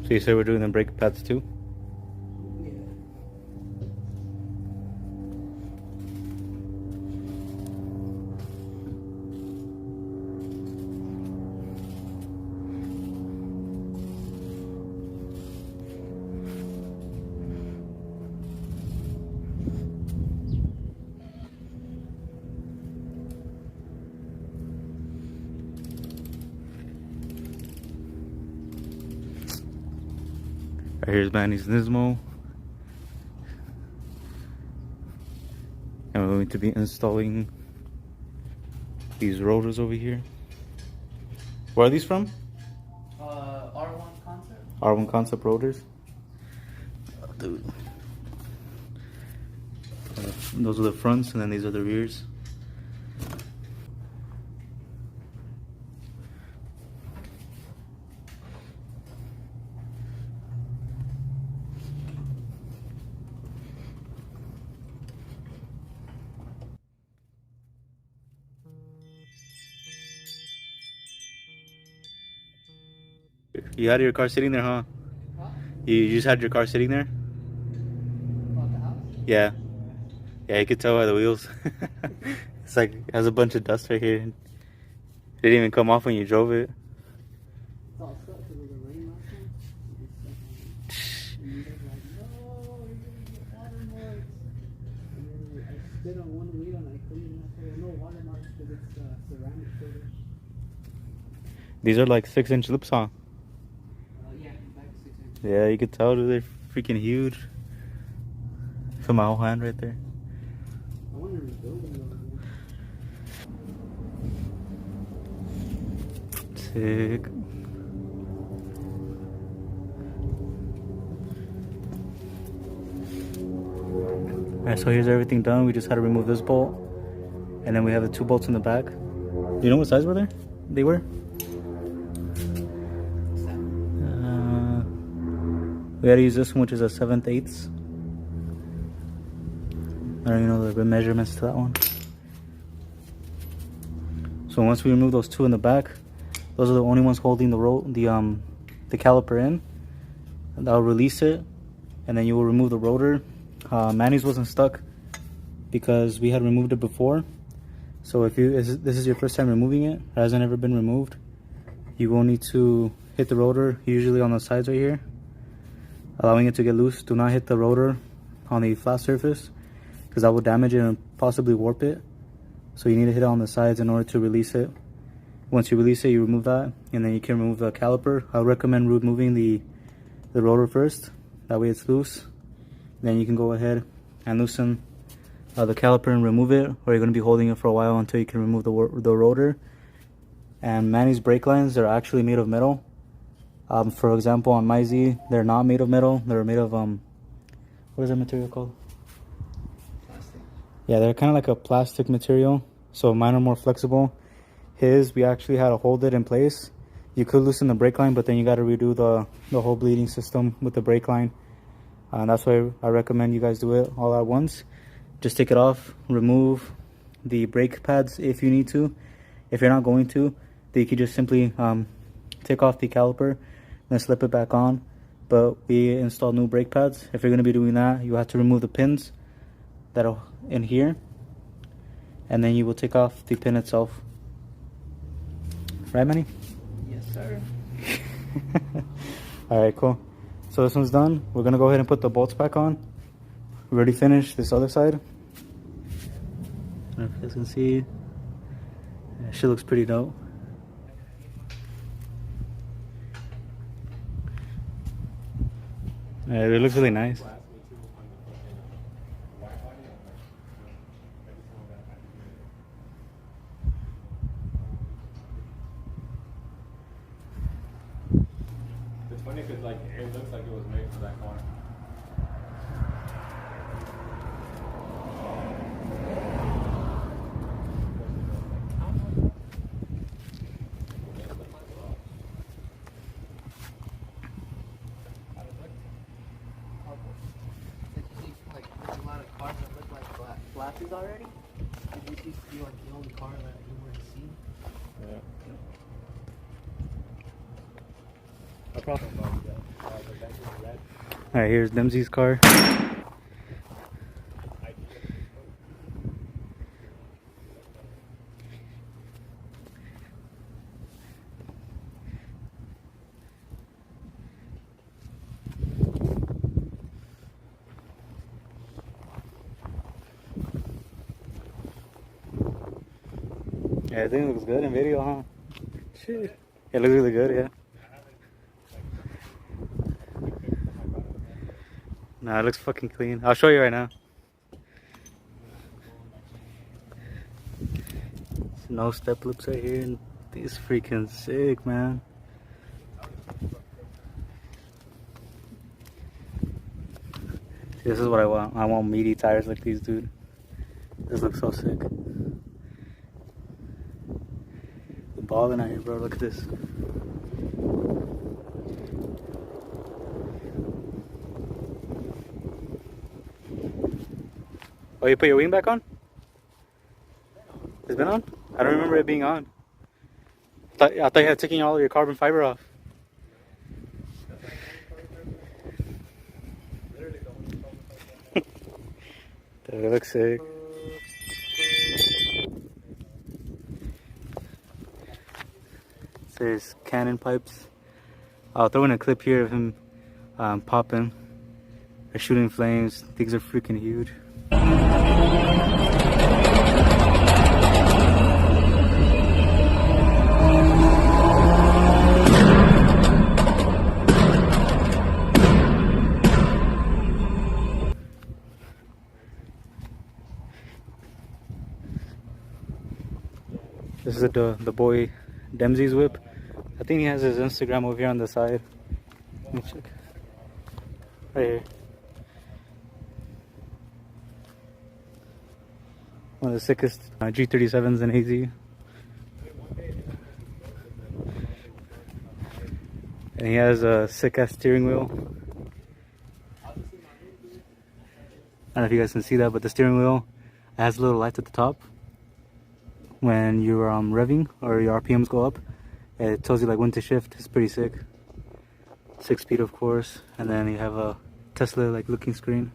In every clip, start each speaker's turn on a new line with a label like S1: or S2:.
S1: So you said we're doing the brake pads too? Right, here's Manny's Nismo. And we're going to be installing these rotors over here. Where are these from?
S2: R1 Concept.
S1: R1 Concept rotors. Oh, dude. Those are the fronts, and then these are the rears. You had your car sitting there, huh?
S2: Huh?
S1: You just had your car sitting there?
S2: About the house?
S1: Yeah. Yeah, you could tell by the wheels. It's like, it has a bunch of dust right here. It didn't even come off when you drove it.
S2: It's all stuck because of the rain last time. And you guys were like, no, you're going to get watermarks. And then I spit on one wheel and I cleaned it. I said, well, no watermarks because it's ceramic filter.
S1: These are like 6-inch lips, huh?
S2: Yeah, back 6 inches.
S1: Yeah, you could tell, dude, they're freaking huge. Fit my whole hand right there.
S2: I wonder if it's building over here.
S1: Sick. Alright, so here's everything done. We just had to remove this bolt. And then we have the 2 bolts in the back. Do you know what size were there? They were? We had to use this one, which is a 7/8. I don't even know the measurements to that one. So once we remove those 2 in the back, those are the only ones holding the caliper in. And that'll release it, and then you will remove the rotor. Manny's wasn't stuck because we had removed it before. So if this is your first time removing it, it hasn't ever been removed, you will need to hit the rotor, usually on the sides right here, allowing it to get loose. Do not hit the rotor on the flat surface because that will damage it and possibly warp it. So you need to hit it on the sides in order to release it. Once you release it, you remove that, and then you can remove the caliper. I would recommend removing the rotor first. That way it's loose. Then you can go ahead and loosen the caliper and remove it, or you're going to be holding it for a while until you can remove the rotor. And Manny's brake lines are actually made of metal. For example, on my Z, they're not made of metal. They're made of, what is that material called?
S2: Plastic.
S1: Yeah, they're kind of like a plastic material. So mine are more flexible. His, we actually had to hold it in place. You could loosen the brake line, but then you got to redo the whole bleeding system with the brake line. That's why I recommend you guys do it all at once. Just take it off, remove the brake pads if you need to. If you're not going to, then you can just simply take off the caliper and slip it back on. But we installed new brake pads. If you're going to be doing that, you have to remove the pins that are in here, and then you will take off the pin itself. Right, Manny?
S2: Yes, sir.
S1: Alright, cool. So this one's done. We're going to go ahead and put the bolts back on. We already finished this other side. I don't know if you guys can see. Yeah, shit looks pretty dope. Yeah, it looks really nice.
S3: It's funny because like it looks like it was made for that car.
S2: Flashes already? Did you see like the only car that you were to see?
S3: Yeah.
S1: No problem. Alright, here's Dempsey's car. Yeah, I think it looks good in video, huh? Shit. It looks really good, yeah. Nah, it looks fucking clean. I'll show you right now. No step loops right here. This is freaking sick, man. See, this is what I want. I want meaty tires like these, dude. This looks so sick. The balling out here, bro. Look at this. Oh, you put your wing back on? It's been on? I don't remember it being on. I thought you had taken all of your carbon fiber off. Dude, it looks sick. There's cannon pipes. I'll throw in a clip here of him popping or shooting flames. Things are freaking huge. This is the boy Dempsey's whip. I think he has his Instagram over here on the side. Let me check. Right here. One of the sickest G37s in AZ. And he has a sick ass steering wheel. I don't know if you guys can see that, but the steering wheel has little lights at the top. When you're revving or your RPMs go up, it tells you like when to shift. It's pretty sick. 6-speed, of course, and then you have a Tesla like looking screen.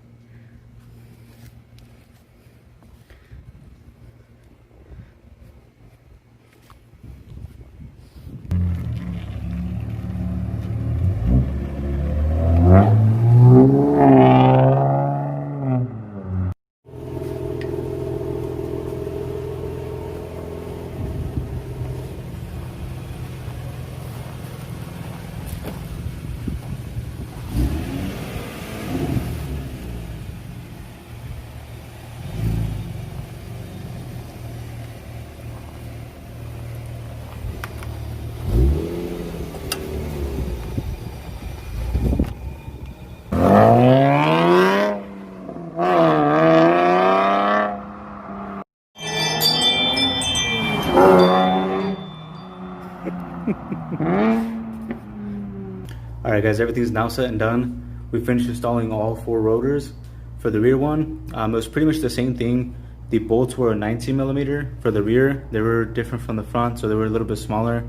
S1: Alright guys, everything's now set and done. We finished installing all 4 rotors. For the rear one, it was pretty much the same thing. The bolts were 19mm. For the rear, they were different from the front, so they were a little bit smaller.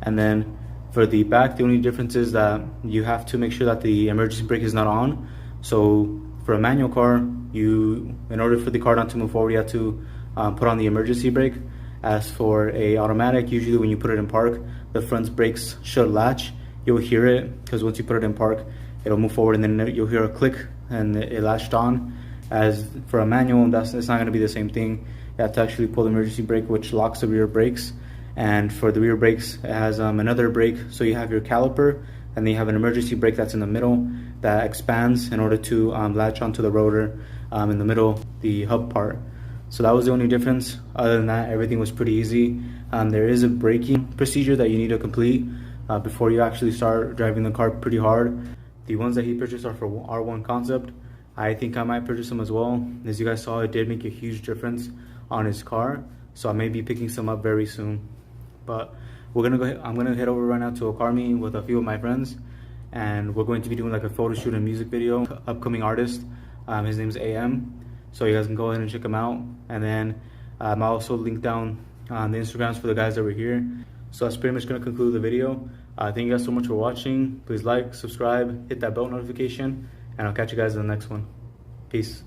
S1: And then for the back, the only difference is that you have to make sure that the emergency brake is not on. So for a manual car, in order for the car not to move forward, you have to put on the emergency brake. As for a automatic, usually when you put it in park, the front brakes should latch. You'll hear it because once you put it in park, it'll move forward and then you'll hear a click and it latched on. As for a manual, it's not going to be the same thing. You have to actually pull the emergency brake, which locks the rear brakes. And for the rear brakes, it has another brake. So you have your caliper and then you have an emergency brake that's in the middle that expands in order to latch onto the rotor in the middle, the hub part. So that was the only difference. Other than that, everything was pretty easy. There is a braking procedure that you need to complete before you actually start driving the car pretty hard. The ones that he purchased are for R1 concept. I think I might purchase them as well. As you guys saw, it did make a huge difference on his car. So I may be picking some up very soon. But I'm gonna head over right now to a car meeting with a few of my friends, and we're going to be doing like a photo shoot and music video. Upcoming artist, his name's AM. So you guys can go ahead and check him out. And then I'll also link down the Instagrams for the guys that were here. So that's pretty much going to conclude the video. Thank you guys so much for watching. Please like, subscribe, hit that bell notification, and I'll catch you guys in the next one. Peace.